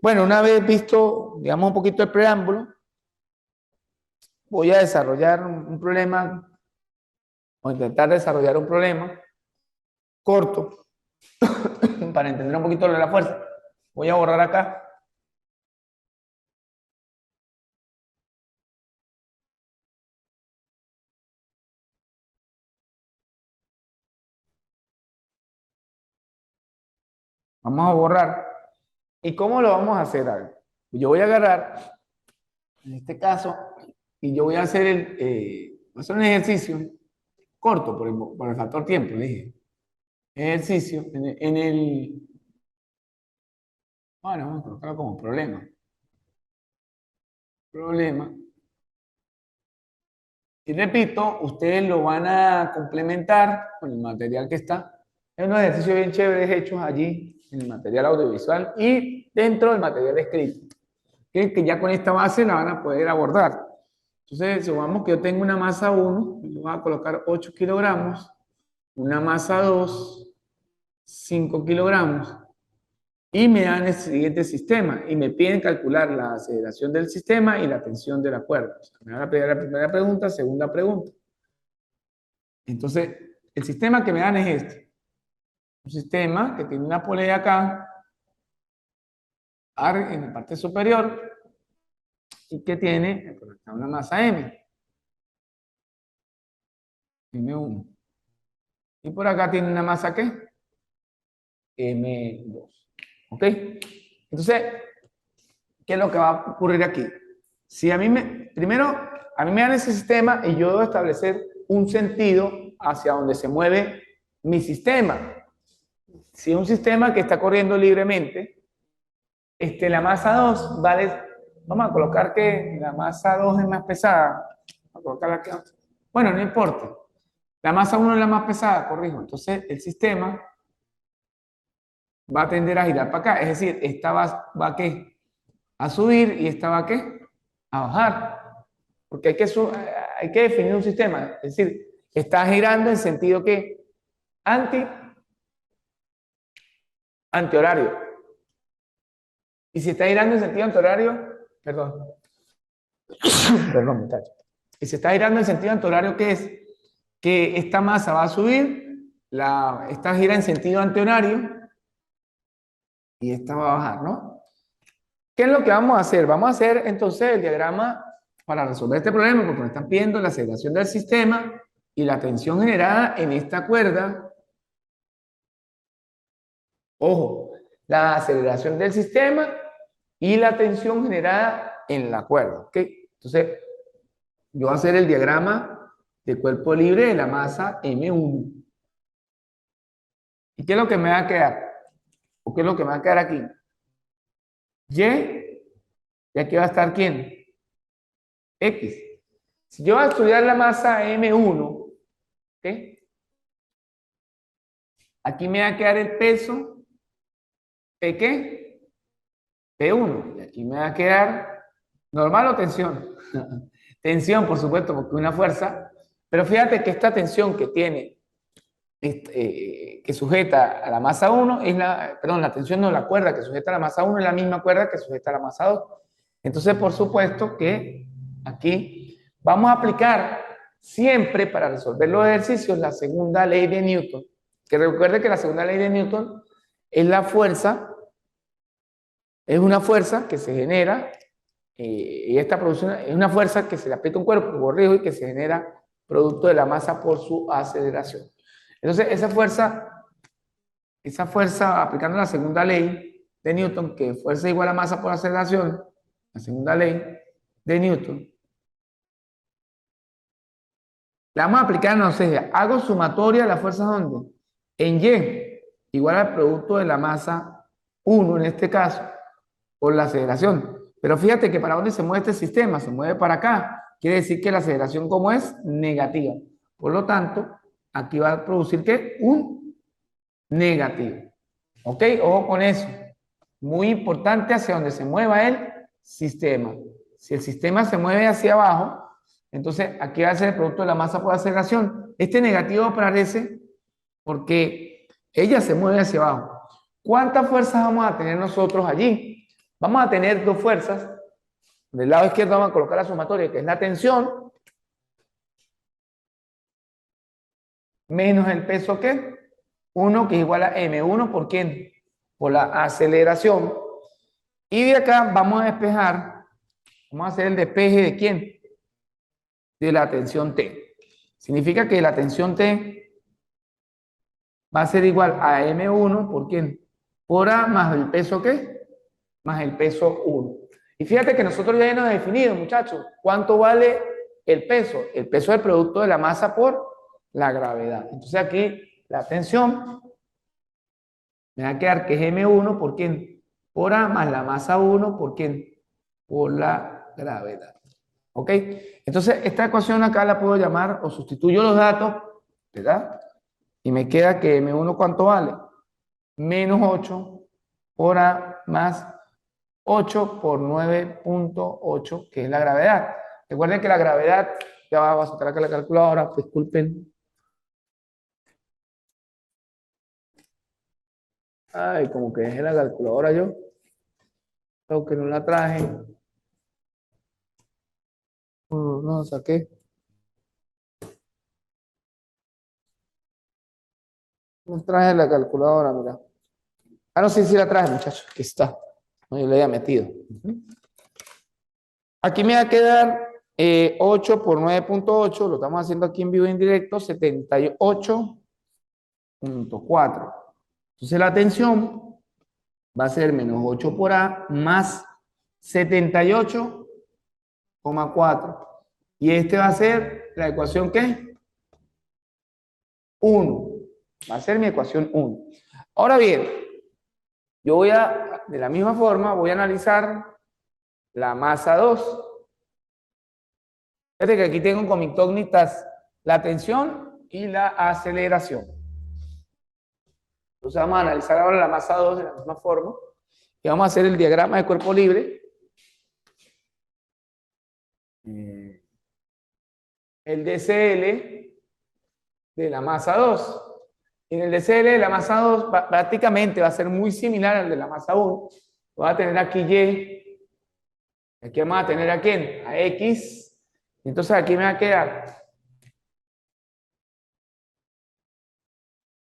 Bueno, una vez visto, digamos, un poquito el preámbulo, voy a desarrollar un problema, o intentar desarrollar un problema corto, para entender un poquito lo de la fuerza. Voy a borrar acá. Vamos a borrar. ¿Y cómo lo vamos a hacer? A ver, yo voy a agarrar, en este caso, y yo voy a hacer un ejercicio corto por el factor tiempo, dije. Ejercicio bueno, vamos a colocarlo como problema. Problema. Y repito, ustedes lo van a complementar con el material que está Hay unos ejercicios bien chéveres hechos allí en el material audiovisual y dentro del material escrito, que ya con esta base la van a poder abordar. Entonces, supongamos que yo tengo una masa 1, le voy a colocar 8 kilogramos, una masa 2, 5 kilogramos, y me dan el siguiente sistema, y me piden calcular la aceleración del sistema y la tensión de la cuerda. O sea, me van a pedir la primera pregunta, segunda pregunta. Entonces, el sistema que me dan es este. Un sistema que tiene una polea acá, en la parte superior, y que tiene una masa M, M1. Y por acá tiene una masa ¿qué? M2. ¿Ok? Entonces, ¿qué es lo que va a ocurrir aquí? Si a mí primero, a mí me dan ese sistema y yo debo establecer un sentido hacia donde se mueve mi sistema. Si es un sistema que está corriendo libremente, la masa 2 vale, vamos a colocar que la masa 2 es más pesada. Vamos a colocarla aquí. Bueno, no importa. La masa 1 es la más pesada, corrijo. Entonces, el sistema va a tender a girar para acá. Es decir, esta va ¿a qué? A subir y esta va ¿a qué? A bajar. Porque hay que definir un sistema. Es decir, está girando en sentido que antihorario. Y si está girando en sentido antihorario, perdón, muchachos. Y si está girando en sentido antihorario, ¿qué es? Que esta masa va a subir, esta gira en sentido antihorario y esta va a bajar, ¿no? ¿Qué es lo que vamos a hacer? Vamos a hacer entonces el diagrama para resolver este problema, porque nos están pidiendo la aceleración del sistema y la tensión generada en esta cuerda. Ojo, la aceleración del sistema y la tensión generada en la cuerda, ¿ok? Entonces, yo voy a hacer el diagrama de cuerpo libre de la masa M1. ¿Y qué es lo que me va a quedar? ¿O qué es lo que me va a quedar aquí? Y aquí va a estar ¿quién? X. Si yo voy a estudiar la masa M1, ¿ok? Aquí me va a quedar el peso P ¿qué? P1. Y aquí me va a quedar normal o tensión. Tensión, por supuesto, porque una fuerza. Pero fíjate que esta tensión que tiene, que sujeta a la masa 1, la tensión no, la cuerda que sujeta a la masa 1 es la misma cuerda que sujeta a la masa 2. Entonces, por supuesto que aquí vamos a aplicar siempre para resolver los ejercicios la segunda ley de Newton. Que recuerde que la segunda ley de Newton es la fuerza, es una fuerza que se genera, y esta producción es una fuerza que se le aplica a un cuerpo, corrijo, y que se genera producto de la masa por su aceleración. Entonces, esa fuerza aplicando la segunda ley de Newton, que fuerza igual a masa por aceleración, la segunda ley de Newton, la vamos a aplicar, no sé, hago sumatoria de las fuerzas ¿dónde? En Y, igual al producto de la masa 1 en este caso, por la aceleración. Pero fíjate que para dónde se mueve este sistema, se mueve para acá. Quiere decir que la aceleración como es negativa. Por lo tanto, aquí va a producir ¿qué? Un negativo. ¿Ok? Ojo con eso. Muy importante hacia donde se mueva el sistema. Si el sistema se mueve hacia abajo, entonces aquí va a ser el producto de la masa por aceleración. Este negativo aparece porque ella se mueve hacia abajo. ¿Cuántas fuerzas vamos a tener nosotros allí? Vamos a tener dos fuerzas. Del lado izquierdo vamos a colocar la sumatoria, que es la tensión, menos el peso que 1, que es igual a M1 por quién? Por la aceleración. Y de acá vamos a despejar, vamos a hacer el despeje de quién? De la tensión T. Significa que la tensión T va a ser igual a M1 por quién? Por A más el peso ¿qué? Más el peso 1. Y fíjate que nosotros ya hemos definido, muchachos, ¿cuánto vale el peso? El peso es el producto de la masa por la gravedad. Entonces aquí la tensión me va a quedar que es M1 por quién? Por A más la masa 1 por quién? Por la gravedad. ¿Ok? Entonces esta ecuación acá la puedo llamar, o sustituyo los datos, ¿verdad? Y me queda que M1 ¿cuánto vale? Menos 8 por A más 8 por 9.8, que es la gravedad. Recuerden que la gravedad, ya va a sacar acá la calculadora, disculpen. Ay, como que dejé la calculadora yo. Creo que no la traje. No, saqué. No traje la calculadora, mira. Ah, no, sí, sí la traje, muchachos. Aquí está. No, yo le había metido. Aquí me va a quedar 8 por 9.8. Lo estamos haciendo aquí en vivo e indirecto. 78.4. Entonces la tensión va a ser menos 8 por A más 78,4. Y este va a ser la ecuación ¿qué? 1. Va a ser mi ecuación 1. Ahora bien, yo voy a, de la misma forma, voy a analizar la masa 2. Fíjate que aquí tengo como incógnitas la tensión y la aceleración. Entonces vamos a analizar ahora la masa 2 de la misma forma. Y vamos a hacer el diagrama de cuerpo libre. El DCL de la masa 2. Y en el DCL de la masa 2 prácticamente va a ser muy similar al de la masa 1. Voy a tener aquí Y. Aquí vamos a tener a quién? A X. Entonces aquí me va a quedar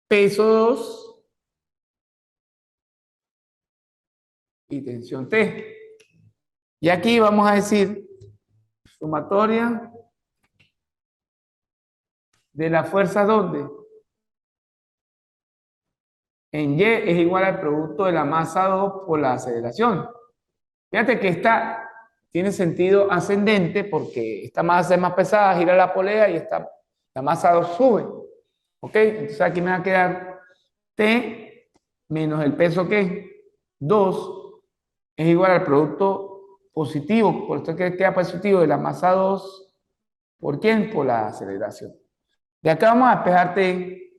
peso 2 y tensión T. Y aquí vamos a decir sumatoria de la fuerza ¿dónde? En Y es igual al producto de la masa 2 por la aceleración. Fíjate que esta tiene sentido ascendente porque esta masa es más pesada, gira la polea y la masa 2 sube. ¿Ok? Entonces aquí me va a quedar T menos el peso que 2 es igual al producto positivo, por esto que queda positivo de la masa 2, ¿por quién? Por la aceleración. De acá vamos a despejar T,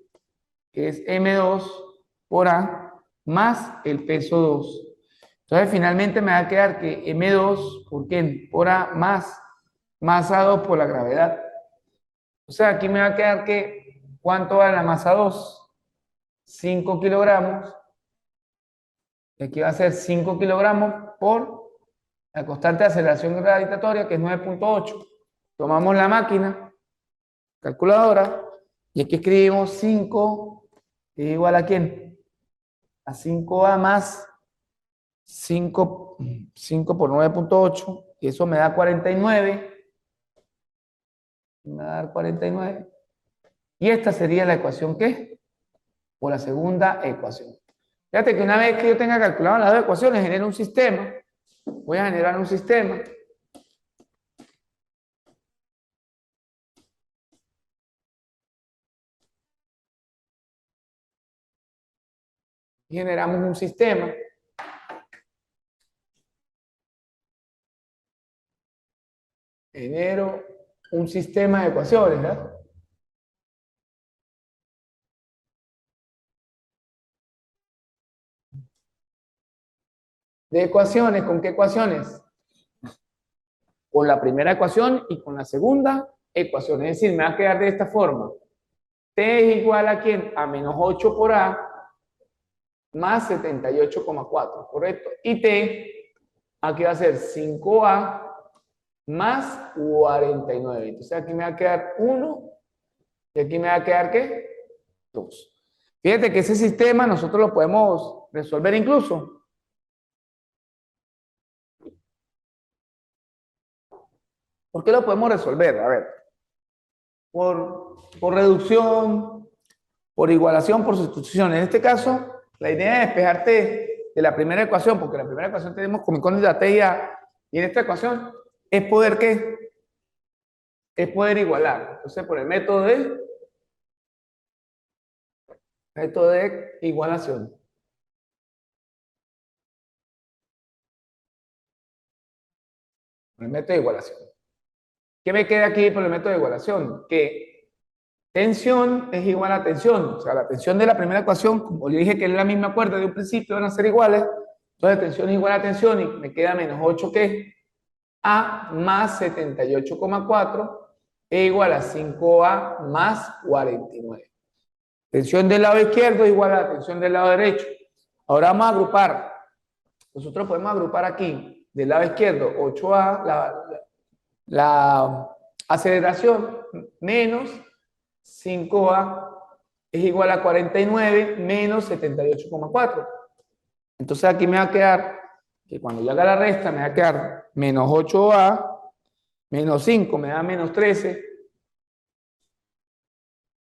que es M2 por A, más el peso 2. Entonces finalmente me va a quedar que M2, ¿por quién? Por A más masa 2 por la gravedad. O sea, aquí me va a quedar que, ¿cuánto vale la masa 2? 5 kilogramos. Y aquí va a ser 5 kilogramos por la constante de aceleración gravitatoria, que es 9.8. Tomamos la máquina, calculadora, y aquí escribimos 5, que es igual a ¿quién? A 5A más 5 por 9.8, y eso me da 49. Me va a dar 49. Y esta sería la ecuación ¿qué? O la segunda ecuación. Fíjate que una vez que yo tenga calculado las dos ecuaciones, genero un sistema. Voy a generar un sistema. Y generamos un sistema. Genero un sistema de ecuaciones, ¿verdad? De ecuaciones, ¿con qué ecuaciones? Con la primera ecuación y con la segunda ecuación. Es decir, me va a quedar de esta forma. T es igual a ¿quién? A menos 8 por A más 78,4, ¿correcto? Y T, aquí va a ser 5A más 49. Entonces aquí me va a quedar 1 y aquí me va a quedar ¿qué? 2. Fíjate que ese sistema nosotros lo podemos resolver incluso. ¿Por qué lo podemos resolver? A ver, por reducción, por igualación, por sustitución. En este caso, la idea es despejarte de la primera ecuación, porque la primera ecuación tenemos como incógnita T y A, y en esta ecuación es poder ¿qué? Es poder igualar. Entonces, por el método de igualación. Por el método de igualación. ¿Qué me queda aquí por el método de igualación? Que Tensión es igual a tensión. O sea, la tensión de la primera ecuación, como yo dije que es la misma cuerda de un principio, van a ser iguales. Entonces, tensión es igual a tensión y me queda menos 8 que A más 78,4 es igual a 5A más 49. Tensión del lado izquierdo es igual a la tensión del lado derecho. Ahora vamos a agrupar. Nosotros podemos agrupar aquí, del lado izquierdo, 8A, la aceleración, menos 5A es igual a 49 menos 78,4. Entonces aquí me va a quedar, que cuando yo haga la resta, me va a quedar menos 8A, menos 5 me da menos 13,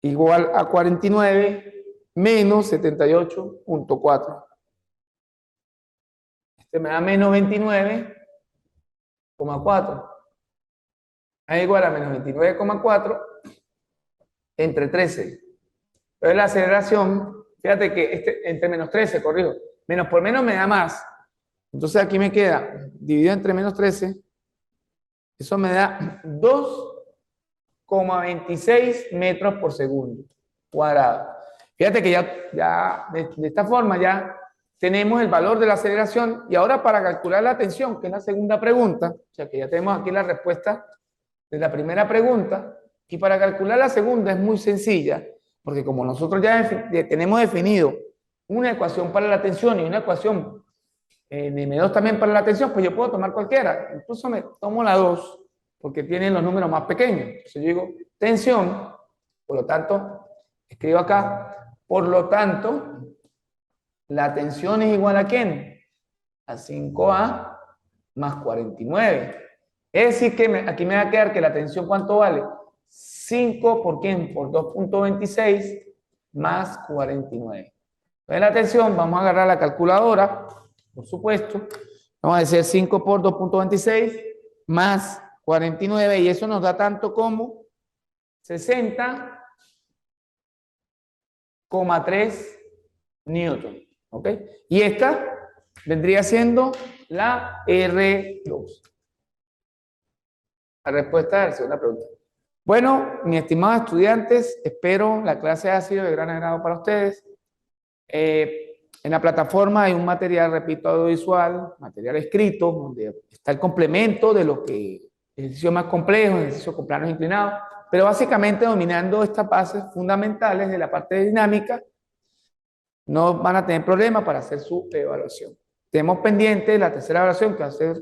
igual a 49 menos 78,4. Este me da menos 29,4. Es igual a menos 29,4 entre 13. Entonces la aceleración, fíjate que entre menos 13, corrijo, menos por menos me da más. Entonces aquí me queda, dividido entre menos 13, eso me da 2,26 metros por segundo cuadrado. Fíjate que ya de esta forma ya tenemos el valor de la aceleración y ahora para calcular la tensión, que es la segunda pregunta, o sea que ya tenemos aquí la respuesta de la primera pregunta, y para calcular la segunda es muy sencilla, porque como nosotros ya tenemos definido una ecuación para la tensión y una ecuación en M2 también para la tensión, pues yo puedo tomar cualquiera, incluso me tomo la 2, porque tienen los números más pequeños. Entonces yo digo tensión, por lo tanto, escribo acá, por lo tanto, la tensión es igual a ¿quién? A 5A más 49. Es decir, que aquí me va a quedar que la tensión, ¿cuánto vale? 5 por quién? Por 2,26 más 49. Entonces la tensión, vamos a agarrar la calculadora, por supuesto. Vamos a decir 5 por 2,26 más 49 y eso nos da tanto como 60,3 newton. ¿Ok? Y esta vendría siendo la R2. La respuesta a la segunda pregunta. Bueno, mis estimados estudiantes, espero la clase haya sido de gran agrado para ustedes. En la plataforma hay un material, repito, audiovisual, material escrito, donde está el complemento de lo que ejercicio más complejo, ejercicio con planos inclinados, pero básicamente dominando estas bases fundamentales de la parte de dinámica, no van a tener problemas para hacer su evaluación. Tenemos pendiente la tercera evaluación que va a ser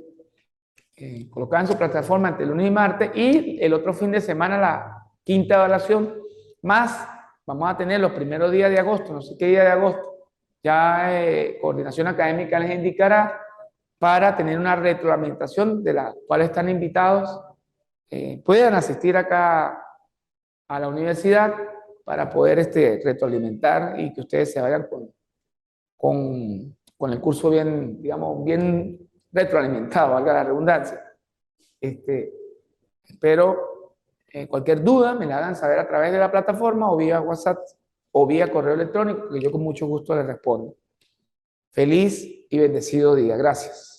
colocada en su plataforma entre lunes y martes, y el otro fin de semana la quinta evaluación, más vamos a tener los primeros días de agosto, no sé qué día de agosto, ya Coordinación Académica les indicará para tener una retroalimentación de la cual están invitados, puedan asistir acá a la universidad para poder retroalimentar y que ustedes se vayan con el curso bien, digamos, bien retroalimentado, valga la redundancia. Espero cualquier duda me la hagan saber a través de la plataforma o vía WhatsApp o vía correo electrónico, que yo con mucho gusto les respondo. Feliz y bendecido día. Gracias.